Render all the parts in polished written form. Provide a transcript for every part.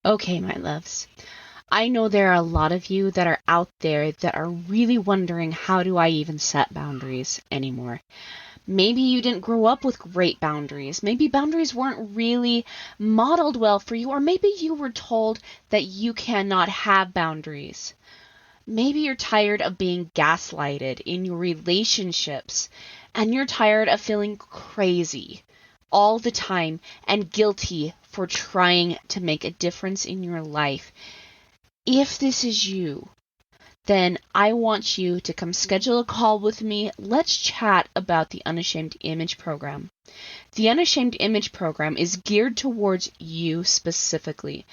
Okay, my loves. I know there are a lot of you that are out there that are really wondering, how do I even set boundaries anymore? Maybe you didn't grow up with great boundaries. Maybe boundaries weren't really modeled well for you, or maybe you were told that you cannot have boundaries. Maybe you're tired of being gaslighted in your relationships, and you're tired of feeling crazy all the time and guilty for trying to make a difference in your life. If this is you, then I want you to come schedule a call with me. Let's chat about the Unashamed Image Program. The Unashamed Image Program is geared towards you specifically.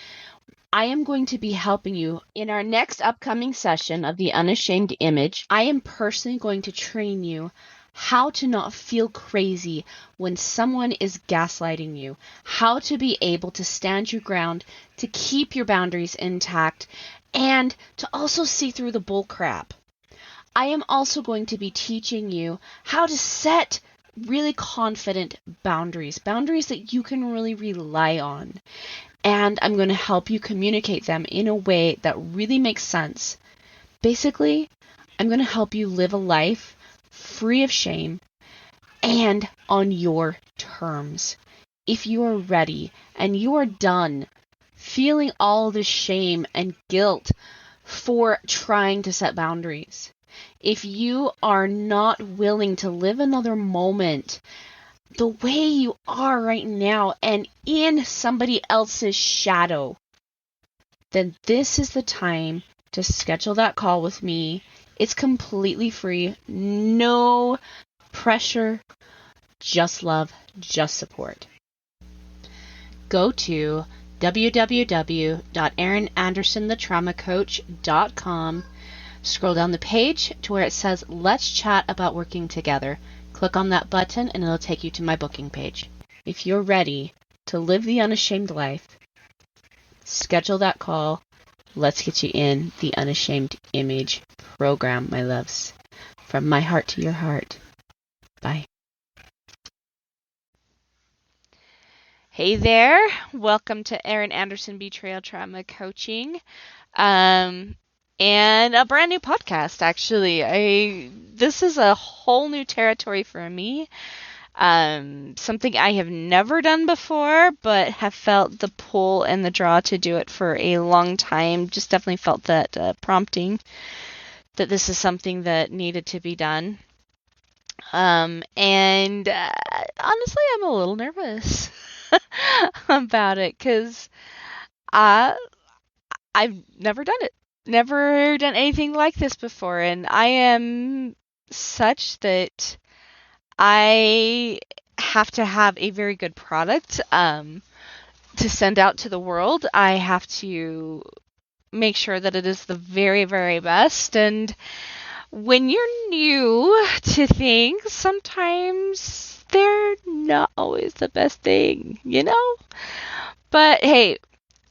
I am going to be helping you in our next upcoming session of the Unashamed Image. I am personally going to train you how to not feel crazy when someone is gaslighting you, how to be able to stand your ground, to keep your boundaries intact, and to also see through the bull crap. I am also going to be teaching you how to set really confident boundaries that you can really rely on. And I'm going to help you communicate them in a way that really makes sense. Basically, I'm going to help you live a life free of shame and on your terms. If you are ready and you are done feeling all the shame and guilt for trying to set boundaries, if you are not willing to live another moment the way you are right now and in somebody else's shadow, then this is the time to schedule that call with me. It's completely free, no pressure, just love, just support. Go to www.erinandersonthetraumacoach.com. Scroll down the page to where it says, Let's Chat About Working Together. Click on that button and it'll take you to my booking page. If you're ready to live the unashamed life, schedule that call. Let's get you in the Unashamed Image Program, my loves. From my heart to your heart. Bye. Hey there. Welcome to Erin Anderson Betrayal Trauma Coaching. And a brand new podcast, actually. This is a whole new territory for me. Something I have never done before, but have felt the pull and the draw to do it for a long time. Just definitely felt that prompting that this is something that needed to be done. And honestly, I'm a little nervous about it because I've never done it. Never done anything like this before, and I am such that I have to have a very good product to send out to the world. I have to make sure that it is the very, very best, and when you're new to things, sometimes they're not always the best thing, you know? But hey,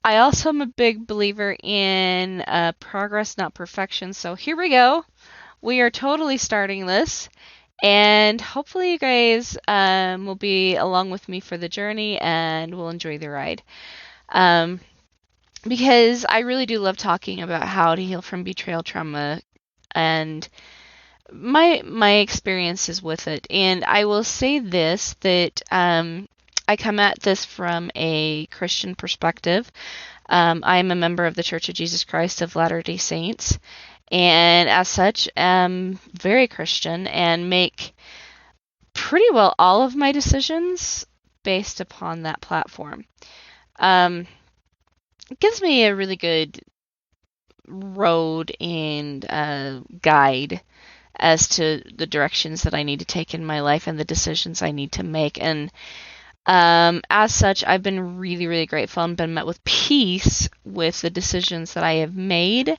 I also am a big believer in progress, not perfection. So here we go. We are totally starting this. And hopefully you guys will be along with me for the journey and will enjoy the ride. Because I really do love talking about how to heal from betrayal trauma and my experiences with it. And I will say this, that I come at this from a Christian perspective. I am a member of the Church of Jesus Christ of Latter-day Saints, and as such, am very Christian and make pretty well all of my decisions based upon that platform. It gives me a really good road and guide as to the directions that I need to take in my life and the decisions I need to make. And as such, I've been really, really grateful and been met with peace with the decisions that I have made,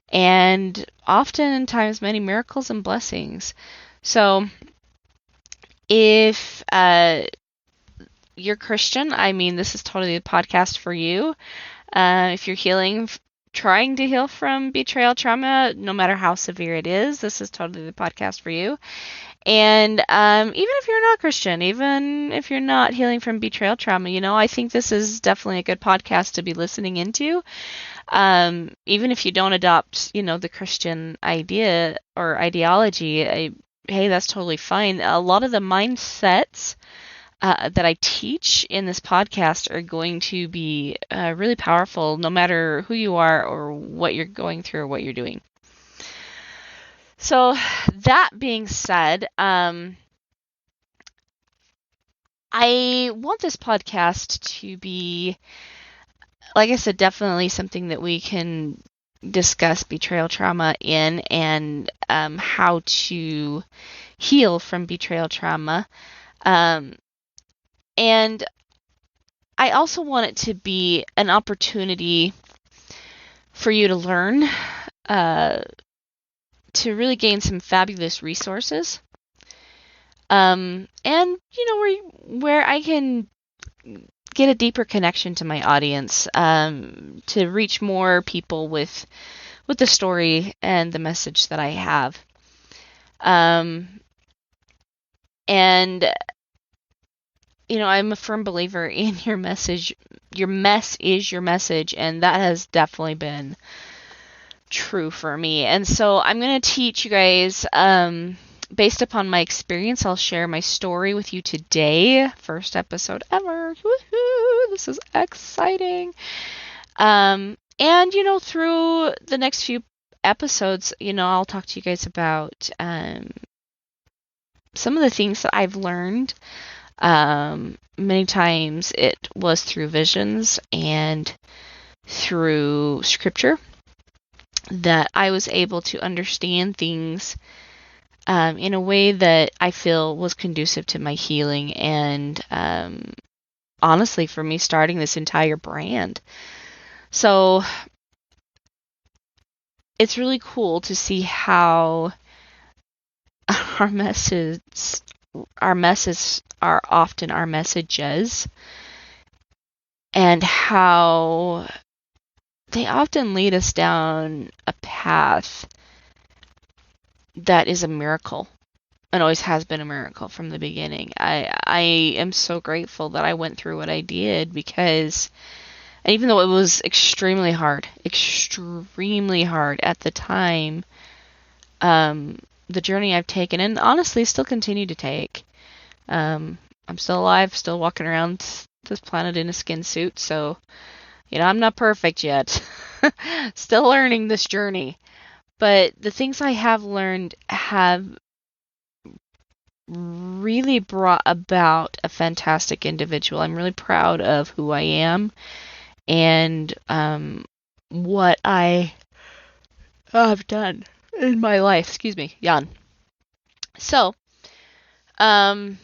and oftentimes many miracles and blessings. So if you're Christian, I mean, this is totally the podcast for you. If you're trying to heal from betrayal trauma, no matter how severe it is, this is totally the podcast for you. And even if you're not Christian, even if you're not healing from betrayal trauma, I think this is definitely a good podcast to be listening into. Even if you don't adopt, the Christian idea or ideology, hey, that's totally fine. A lot of the mindsets that I teach in this podcast are going to be really powerful, no matter who you are or what you're going through or what you're doing. So that being said, I want this podcast to be, like I said, definitely something that we can discuss betrayal trauma in, and how to heal from betrayal trauma. And I also want it to be an opportunity for you to learn, to really gain some fabulous resources. And, where I can get a deeper connection to my audience, to reach more people with the story and the message that I have. And, I'm a firm believer in your message. Your mess is your message, and that has definitely been true for me. And so I'm going to teach you guys, based upon my experience. I'll share my story with you today. First episode ever. Woohoo! This is exciting. And, through the next few episodes, I'll talk to you guys about some of the things that I've learned. Many times it was through visions and through scripture that I was able to understand things in a way that I feel was conducive to my healing and, honestly, for me starting this entire brand. So it's really cool to see how our messes are often our messages, and how they often lead us down a path that is a miracle, and always has been a miracle from the beginning. I am so grateful that I went through what I did, because even though it was extremely hard at the time, the journey I've taken, and honestly still continue to take. I'm still alive, still walking around this planet in a skin suit, so, I'm not perfect yet. Still learning this journey. But the things I have learned have really brought about a fantastic individual. I'm really proud of who I am and what I have done in my life. Excuse me, yawn. So, I'm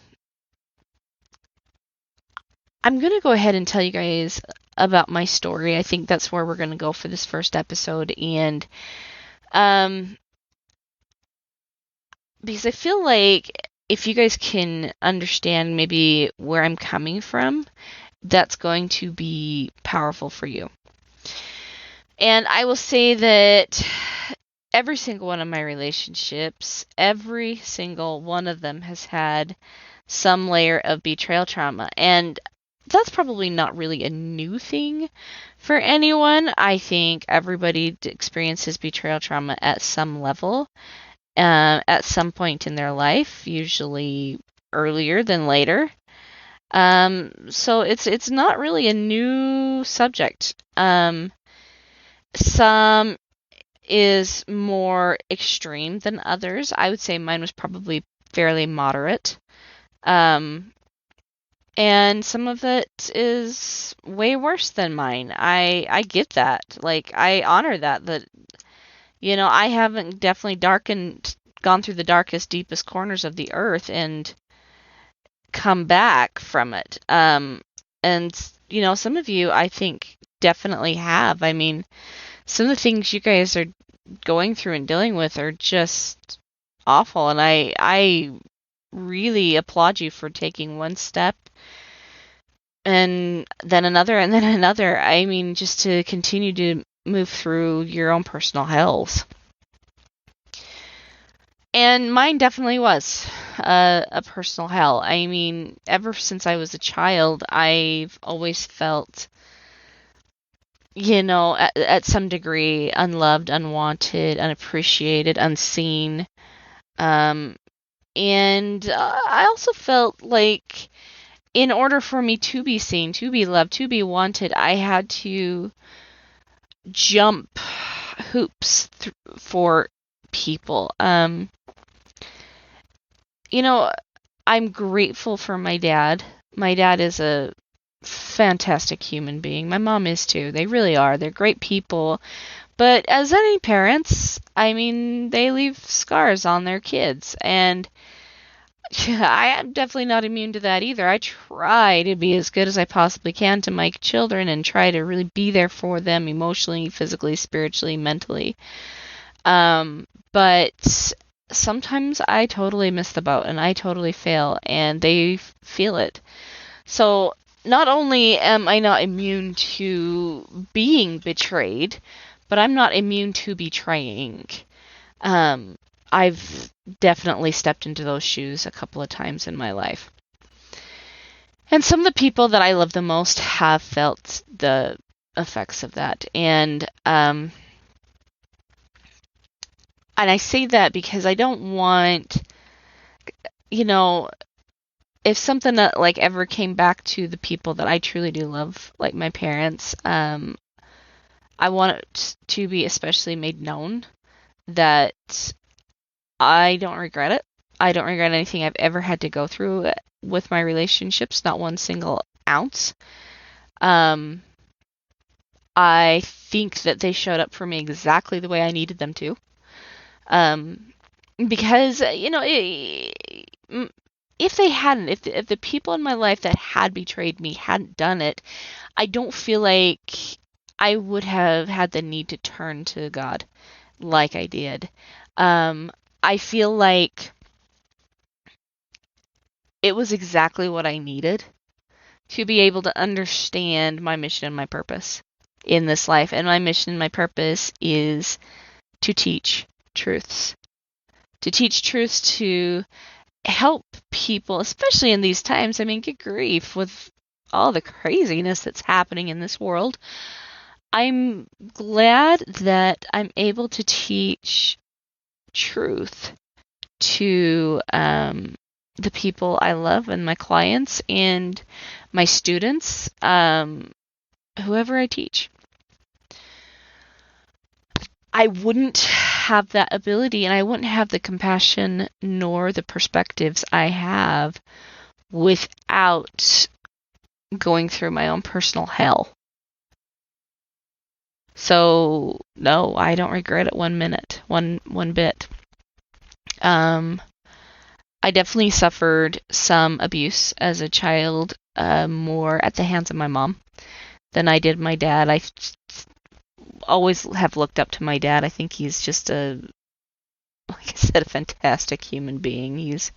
going to go ahead and tell you guys about my story. I think that's where we're going to go for this first episode. And because I feel like if you guys can understand maybe where I'm coming from, that's going to be powerful for you. And I will say that every single one of my relationships, every single one of them has had some layer of betrayal trauma. And that's probably not really a new thing for anyone. I think everybody experiences betrayal trauma at some level, at some point in their life, usually earlier than later. So it's not really a new subject. Some is more extreme than others. I would say mine was probably fairly moderate. And some of it is way worse than mine. I get that. Like, I honor that I haven't definitely gone through the darkest, deepest corners of the earth and come back from it. And, some of you, I think, definitely have. I mean, some of the things you guys are going through and dealing with are just awful. And I really applaud you for taking one step and then another and then another. I mean, just to continue to move through your own personal hells. And mine definitely was a personal hell. I mean, ever since I was a child, I've always felt, at some degree, unloved, unwanted, unappreciated, unseen. Um, and I also felt like in order for me to be seen, to be loved, to be wanted, I had to jump hoops for people. I'm grateful for my dad. My dad is a fantastic human being. My mom is too. They really are. They're great people. But as any parents, I mean, they leave scars on their kids. And I am definitely not immune to that either. I try to be as good as I possibly can to my children and try to really be there for them emotionally, physically, spiritually, mentally. But sometimes I totally miss the boat and I totally fail and they feel it. So not only am I not immune to being betrayed, but I'm not immune to betraying. I've definitely stepped into those shoes a couple of times in my life. And some of the people that I love the most have felt the effects of that. And I say that because I don't want, if something that like ever came back to the people that I truly do love, like my parents, I want it to be especially made known that I don't regret it. I don't regret anything I've ever had to go through with my relationships, not one single ounce. I think that they showed up for me exactly the way I needed them to. Because, if they hadn't, if the people in my life that had betrayed me hadn't done it, I don't feel like I would have had the need to turn to God like I did. I feel like it was exactly what I needed to be able to understand my mission and my purpose in this life. And my mission and my purpose is to teach truths. To teach truths to help people, especially in these times. I mean, good grief, with all the craziness that's happening in this world. I'm glad that I'm able to teach truth to the people I love and my clients and my students, whoever I teach. I wouldn't have that ability and I wouldn't have the compassion nor the perspectives I have without going through my own personal hell. So, no, I don't regret it one bit. I definitely suffered some abuse as a child, more at the hands of my mom than I did my dad. I always have looked up to my dad. I think he's just like I said, a fantastic human being. He's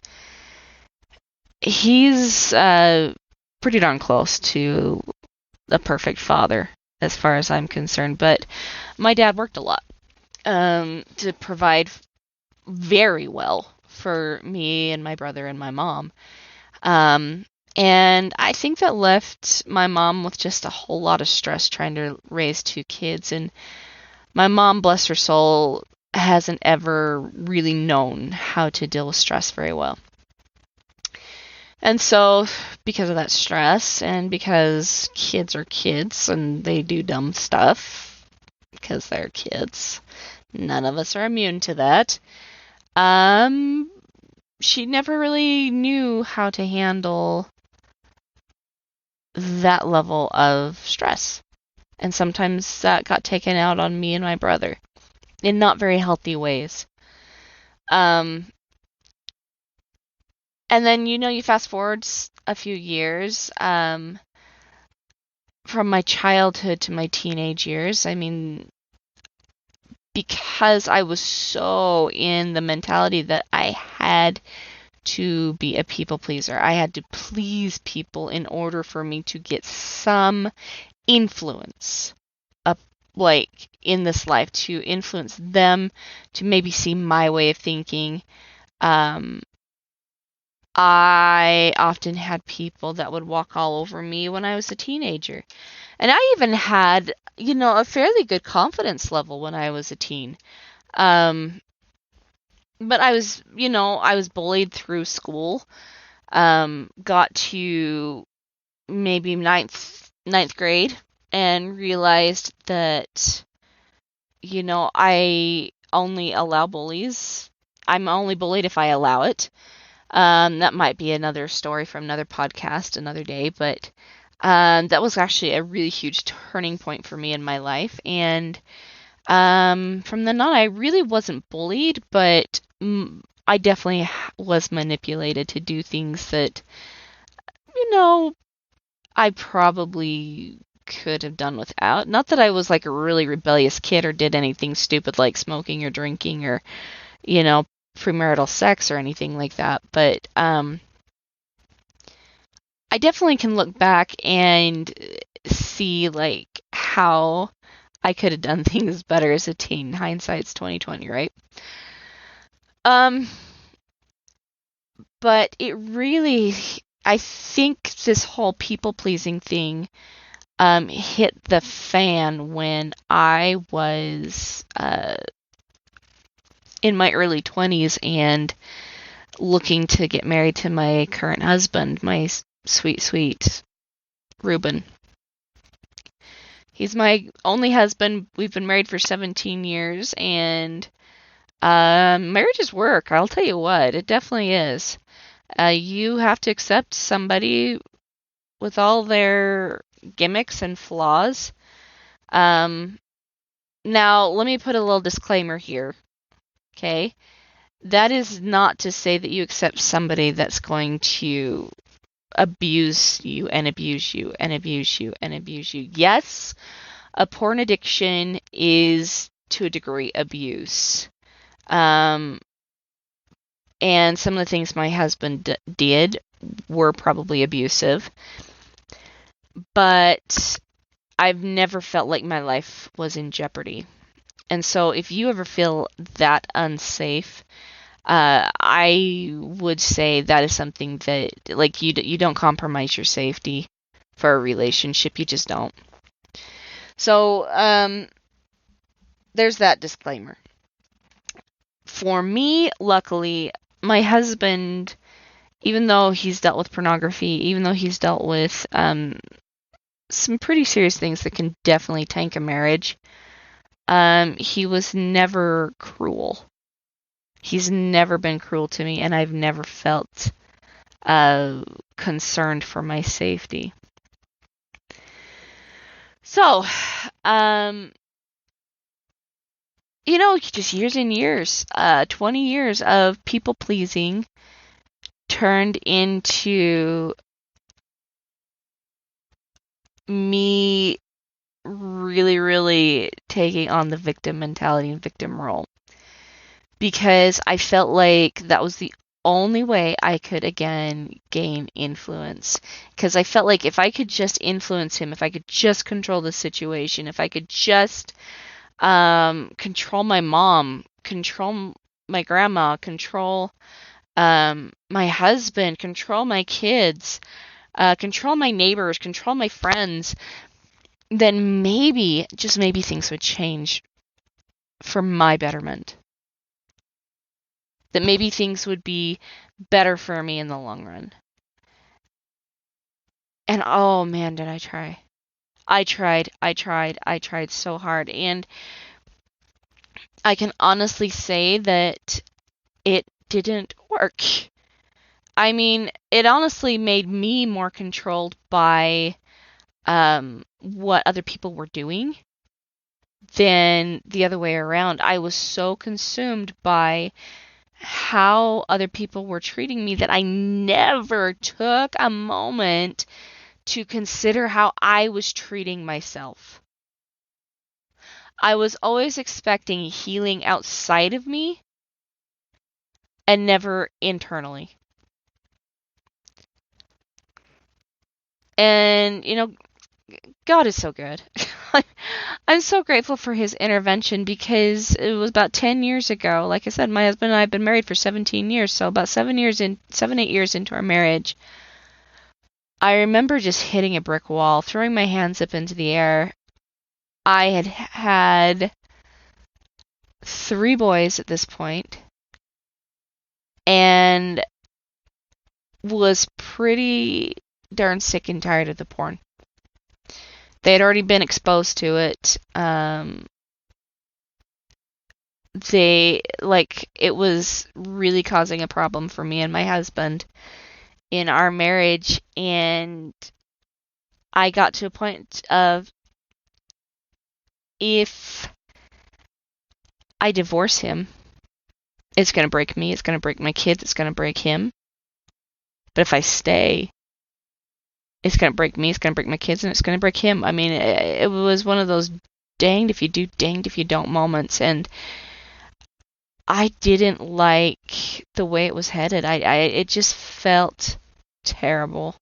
pretty darn close to a perfect father as far as I'm concerned. But my dad worked a lot to provide very well for me and my brother and my mom. And I think that left my mom with just a whole lot of stress trying to raise two kids. And my mom, bless her soul, hasn't ever really known how to deal with stress very well. And so, because of that stress, and because kids are kids and they do dumb stuff, because they're kids, none of us are immune to that. She never really knew how to handle that level of stress. And sometimes that got taken out on me and my brother in not very healthy ways. And then, you fast forward a few years, from my childhood to my teenage years. I mean, because I was so in the mentality that I had to be a people pleaser. I had to please people in order for me to get some influence up, like in this life, to influence them to maybe see my way of thinking. I often had people that would walk all over me when I was a teenager. And I even had, a fairly good confidence level when I was a teen. But I was bullied through school. Got to maybe ninth grade and realized that, I only allow bullies. I'm only bullied if I allow it. That might be another story from another podcast another day, but that was actually a really huge turning point for me in my life. And from then on, I really wasn't bullied, but I definitely was manipulated to do things that, I probably could have done without. Not that I was like a really rebellious kid or did anything stupid like smoking or drinking or, premarital sex or anything like that, but I definitely can look back and see like how I could have done things better as a teen. Hindsight's 20/20, right? But it really, I think this whole people-pleasing thing hit the fan when I was in my early 20s and looking to get married to my current husband, my sweet, sweet Ruben. He's my only husband. We've been married for 17 years, and marriage is work. I'll tell you what, it definitely is. You have to accept somebody with all their gimmicks and flaws. Now, let me put a little disclaimer here, okay? That is not to say that you accept somebody that's going to abuse you and abuse you and abuse you and abuse you. Yes, a porn addiction is to a degree abuse. And some of the things my husband did were probably abusive. But I've never felt like my life was in jeopardy. And so if you ever feel that unsafe, I would say that is something that, like, you don't compromise your safety for a relationship. You just don't. So, there's that disclaimer. For me, luckily, my husband, even though he's dealt with pornography, even though he's dealt with some pretty serious things that can definitely tank a marriage, he was never cruel. He's never been cruel to me, and I've never felt concerned for my safety. So, just years and years, 20 years of people pleasing turned into me really, really taking on the victim mentality and victim role. Because I felt like that was the only way I could, again, gain influence. Because I felt like if I could just influence him, if I could just control the situation, if I could just control my mom, control my grandma, control my husband, control my kids, control my neighbors, control my friends, then maybe, just maybe, things would change for my betterment. That maybe things would be better for me in the long run. And oh man, did I try. I tried so hard. And I can honestly say that it didn't work. I mean, it honestly made me more controlled by what other people were doing than the other way around. I was so consumed by how other people were treating me that I never took a moment to consider how I was treating myself. I was always expecting healing outside of me and never internally. And, God is so good. I'm so grateful for his intervention, because it was about 10 years ago. Like I said, my husband and I have been married for 17 years, so about 8 years into our marriage, I remember just hitting a brick wall, throwing my hands up into the air. I had had 3 boys at this point, and was pretty darn sick and tired of the porn. They had already been exposed to it. It was really causing a problem for me and my husband in our marriage, and I got to a point of, if I divorce him, it's going to break me, it's going to break my kids, it's going to break him. But if I stay, it's going to break me, it's going to break my kids, and it's going to break him. I mean, it was one of those danged if you do, danged if you don't moments, and I didn't like the way it was headed. It just felt terrible.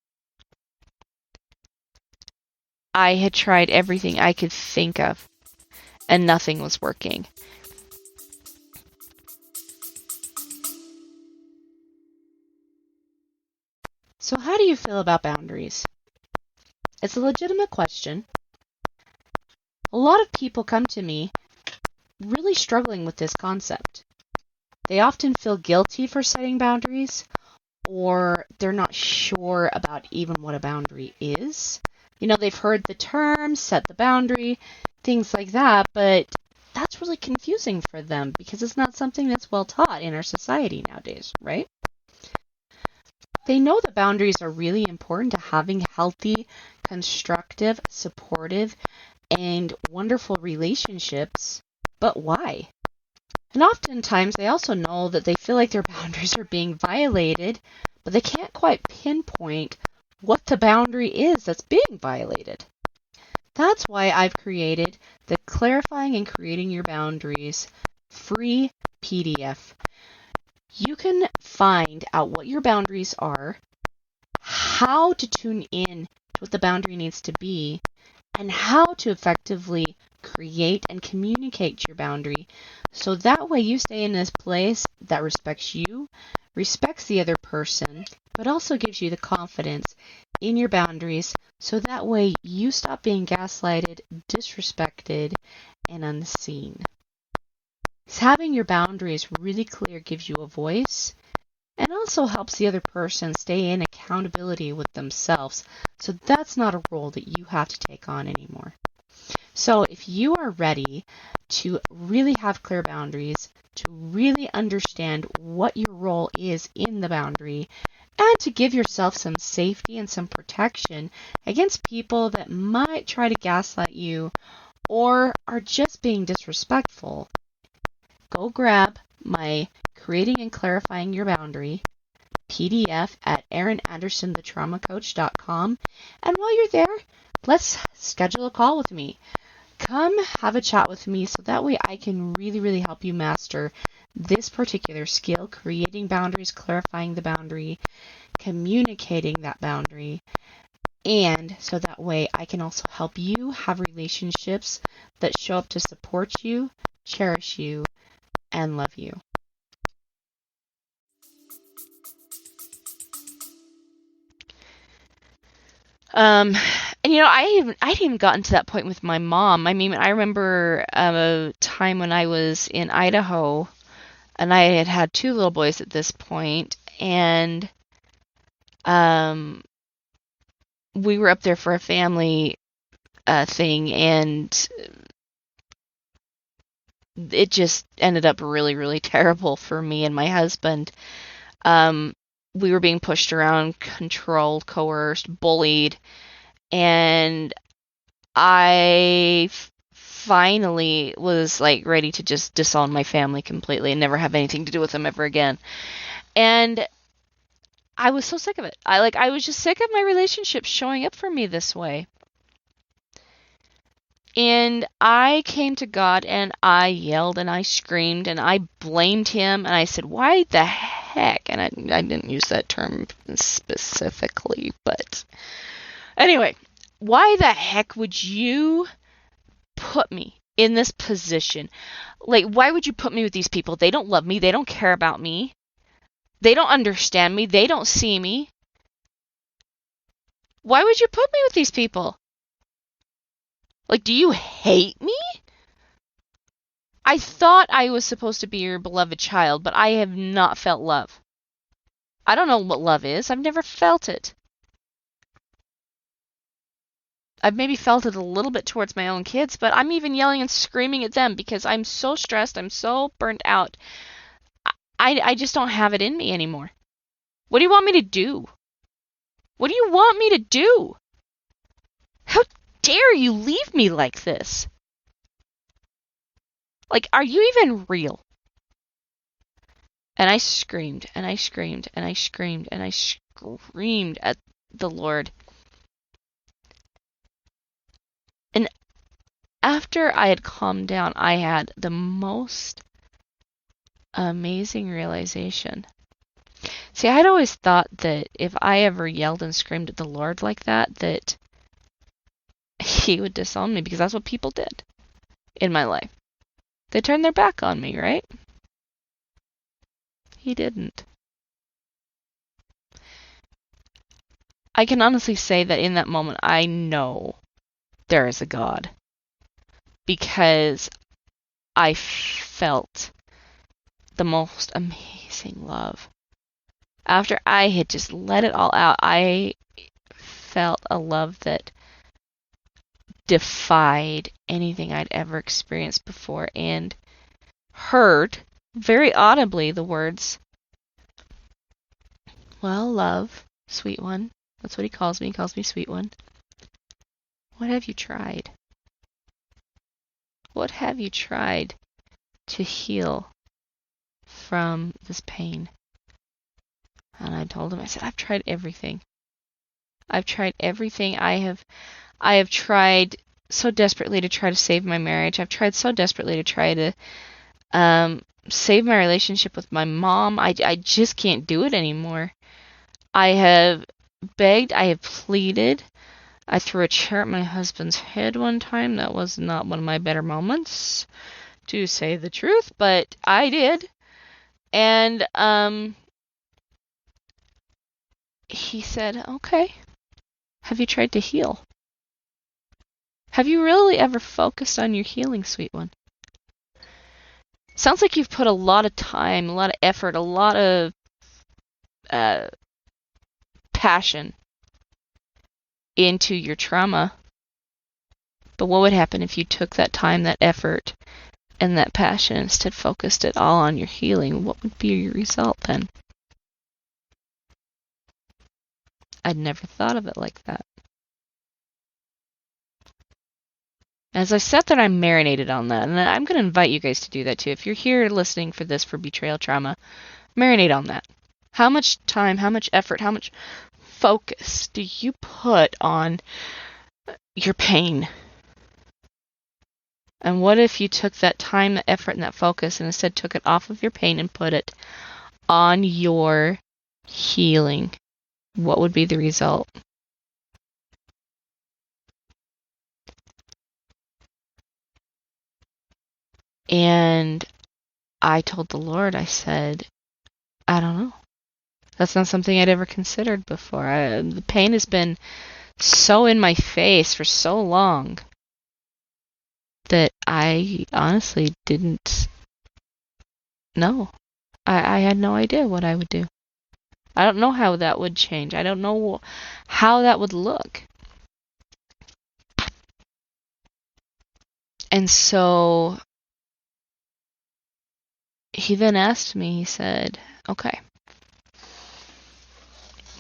I had tried everything I could think of, and nothing was working. So how do you feel about boundaries? It's a legitimate question. A lot of people come to me really struggling with this concept. They often feel guilty for setting boundaries, or they're not sure about even what a boundary is. They've heard the term, set the boundary, things like that, but that's really confusing for them because it's not something that's well taught in our society nowadays, right? They know that boundaries are really important to having healthy, constructive, supportive, and wonderful relationships, but why? And oftentimes they also know that they feel like their boundaries are being violated, but they can't quite pinpoint what the boundary is that's being violated. That's why I've created the Clarifying and Creating Your Boundaries free PDF. You can find out what your boundaries are, how to tune in to what the boundary needs to be, and how to effectively create and communicate your boundary, so that way you stay in this place that respects you, respects the other person, but also gives you the confidence in your boundaries, so that way you stop being gaslighted, disrespected, and unseen. Having your boundaries really clear gives you a voice, and also helps the other person stay in accountability with themselves, so that's not a role that you have to take on anymore. So if you are ready to really have clear boundaries, to really understand what your role is in the boundary, and to give yourself some safety and some protection against people that might try to gaslight you or are just being disrespectful, go grab my Creating and Clarifying Your Boundary PDF at erinandersonthetraumacoach.com. And while you're there, let's schedule a call with me. Come have a chat with me so that way I can really, really help you master this particular skill, creating boundaries, clarifying the boundary, communicating that boundary, and so that way I can also help you have relationships that show up to support you, cherish you, and love you. And I hadn't even gotten to that point with my mom. I mean, I remember a time when I was in Idaho, and I had had 2 little boys at this point, and we were up there for a family thing, and it just ended up really, really terrible for me and my husband. We were being pushed around, controlled, coerced, bullied, and I finally was like ready to just disown my family completely and never have anything to do with them ever again. And I was so sick of it. I was just sick of my relationships showing up for me this way. And I came to God and I yelled and I screamed and I blamed him and I said, why the heck? And I didn't use that term specifically, but anyway, why the heck would you put me in this position? Like, why would you put me with these people? They don't love me. They don't care about me. They don't understand me. They don't see me. Why would you put me with these people? Like, do you hate me? I thought I was supposed to be your beloved child, but I have not felt love. I don't know what love is. I've never felt it. I've maybe felt it a little bit towards my own kids, but I'm even yelling and screaming at them because I'm so stressed. I'm so burnt out. I just don't have it in me anymore. What do you want me to do? What do you want me to do? How dare you leave me like this? Like, are you even real? And I screamed, and I screamed, and I screamed, and I screamed at the Lord. And after I had calmed down, I had the most amazing realization. See, I'd always thought that if I ever yelled and screamed at the Lord like that, that He would disown me, because that's what people did in my life. They turned their back on me, right? He didn't. I can honestly say that in that moment, I know there is a God, because I felt the most amazing love. After I had just let it all out, I felt a love that defied anything I'd ever experienced before, and heard very audibly the words, "Well, love, sweet one." That's what He calls me. He calls me sweet one. What have you tried? What have you tried to heal from this pain? And I told Him, I said, I've tried everything. I've tried everything. I have tried so desperately to try to save my marriage. I've tried so desperately to try to save my relationship with my mom. I just can't do it anymore. I have begged. I have pleaded. I threw a chair at my husband's head one time. That was not one of my better moments, to say the truth, but I did. And He said, okay, have you tried to heal? Have you really ever focused on your healing, sweet one? Sounds like you've put a lot of time, a lot of effort, a lot of passion into your trauma. But what would happen if you took that time, that effort, and that passion, instead focused it all on your healing? What would be your result then? I'd never thought of it like that. As I sat there, I marinated on that, and I'm going to invite you guys to do that too. If you're here listening for this, for betrayal trauma, marinate on that. How much time, how much effort, how much focus do you put on your pain? And what if you took that time, that effort, and that focus, and instead took it off of your pain and put it on your healing? What would be the result? And I told the Lord, I said, I don't know. That's not something I'd ever considered before. The pain has been so in my face for so long that I honestly didn't know. I had no idea what I would do. I don't know how that would change. I don't know how that would look. And so He then asked me, He said, okay,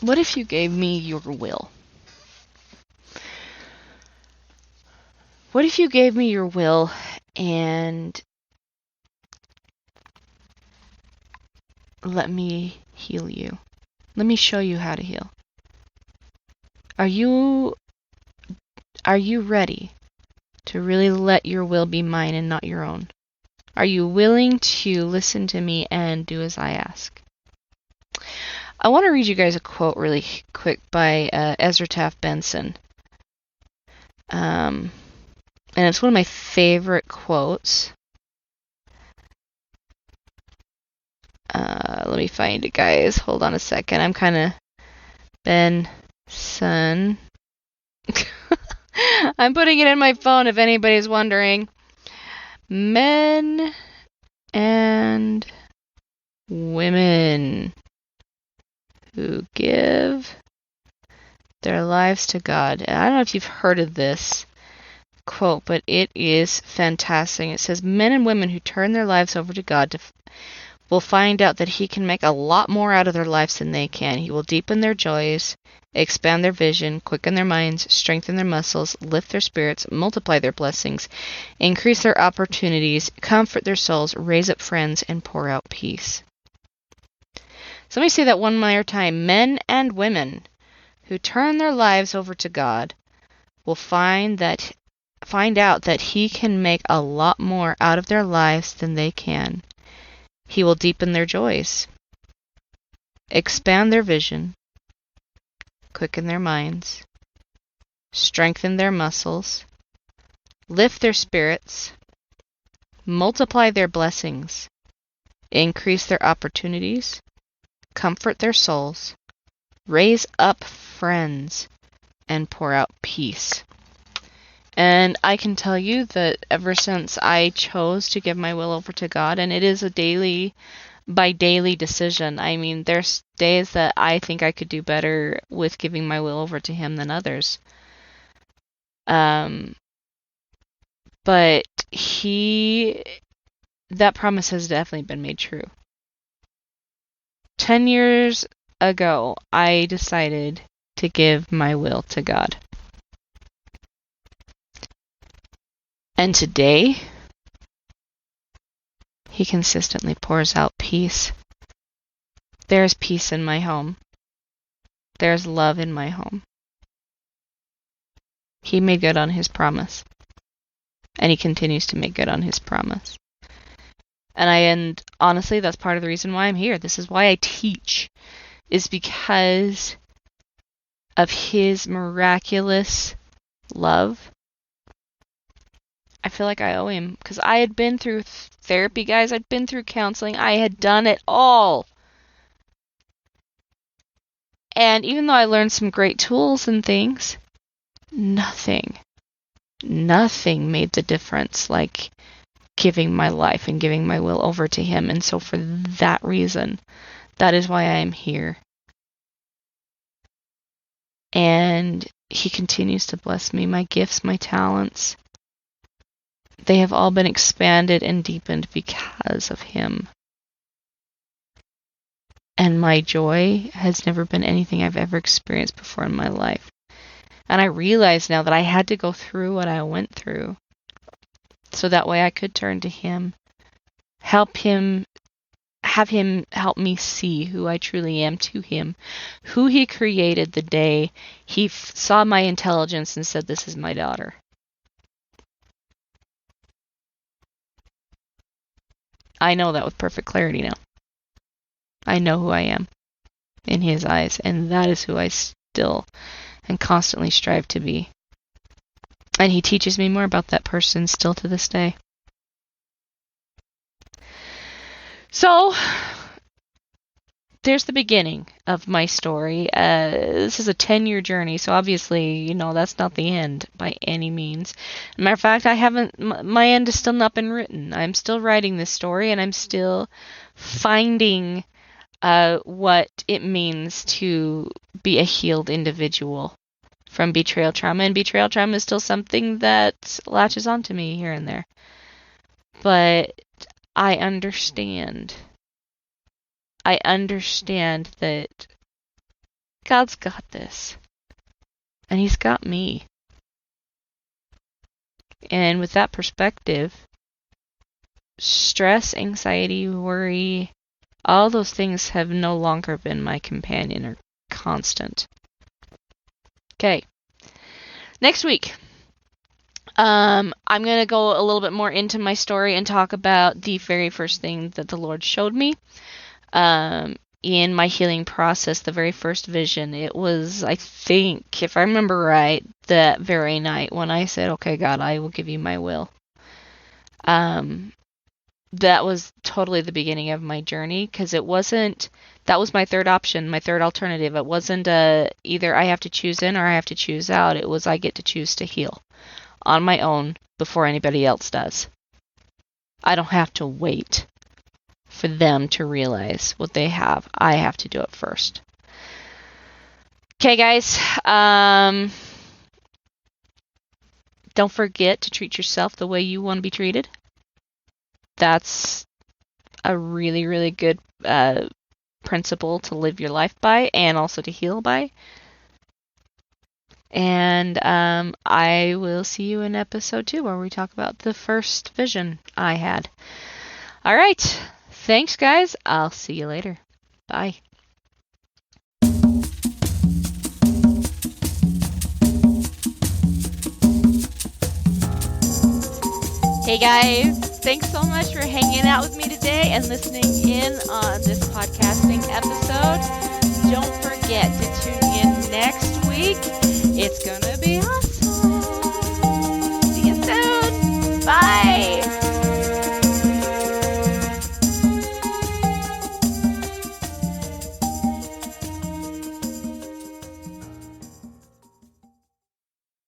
what if you gave me your will? What if you gave me your will and let me heal you? Let me show you how to heal. Are you ready to really let your will be mine and not your own? Are you willing to listen to me and do as I ask? I want to read you guys a quote really quick by Ezra Taft Benson. And it's one of my favorite quotes. Let me find it, guys. Hold on a second. I'm kind of Benson. I'm putting it in my phone if anybody's wondering. Men and women who give their lives to God. And I don't know if you've heard of this quote, but it is fantastic. It says, men and women who turn their lives over to God will find out that He can make a lot more out of their lives than they can. He will deepen their joys, expand their vision, quicken their minds, strengthen their muscles, lift their spirits, multiply their blessings, increase their opportunities, comfort their souls, raise up friends, and pour out peace. So let me say that one more time. Men and women who turn their lives over to God will find out that He can make a lot more out of their lives than they can. He will deepen their joys, expand their vision, quicken their minds, strengthen their muscles, lift their spirits, multiply their blessings, increase their opportunities, comfort their souls, raise up friends, and pour out peace. And I can tell you that ever since I chose to give my will over to God, and it is a daily by daily decision. I mean, there's days that I think I could do better with giving my will over to Him than others. But that promise has definitely been made true. 10 years ago, I decided to give my will to God. And today, He consistently pours out peace. There's peace in my home. There's love in my home. He made good on His promise. And He continues to make good on His promise. And honestly, that's part of the reason why I'm here. This is why I teach, is because of His miraculous love. I feel like I owe Him, because I had been through therapy, guys. I'd been through counseling. I had done it all. And even though I learned some great tools and things, nothing made the difference like giving my life and giving my will over to Him. And so for that reason, that is why I am here. And He continues to bless me. My gifts, my talents, they have all been expanded and deepened because of Him. And my joy has never been anything I've ever experienced before in my life. And I realize now that I had to go through what I went through so that way I could turn to Him, have Him help me see who I truly am to Him, who He created the day He saw my intelligence and said, "This is my daughter." I know that with perfect clarity now. I know who I am in His eyes, and that is who I still and constantly strive to be. And He teaches me more about that person still to this day. So, there's the beginning of my story. This is a 10-year journey, so obviously, that's not the end by any means. Matter of fact, my end has still not been written. I'm still writing this story, and I'm still finding what it means to be a healed individual from betrayal trauma. And betrayal trauma is still something that latches onto me here and there. But I understand that God's got this. And He's got me. And with that perspective, stress, anxiety, worry, all those things have no longer been my companion or constant. Okay. Next week, I'm going to go a little bit more into my story and talk about the very first thing that the Lord showed me. in my healing process, the very first vision, it was, I think, if I remember right, that very night when I said, okay, God, I will give you my will. That was totally the beginning of my journey, because that was my third option, my third alternative. It wasn't either I have to choose in or I have to choose out. It was I get to choose to heal on my own before anybody else does. I don't have to wait for them to realize what they have. I have to do it first. Okay, guys. Don't forget to treat yourself the way you want to be treated. That's a really, really good principle to live your life by and also to heal by. And I will see you in episode 2 where we talk about the first vision I had. All right. Thanks, guys. I'll see you later. Bye. Hey guys, thanks so much for hanging out with me today and listening in on this podcasting episode. Don't forget to tune in next week. It's gonna be awesome.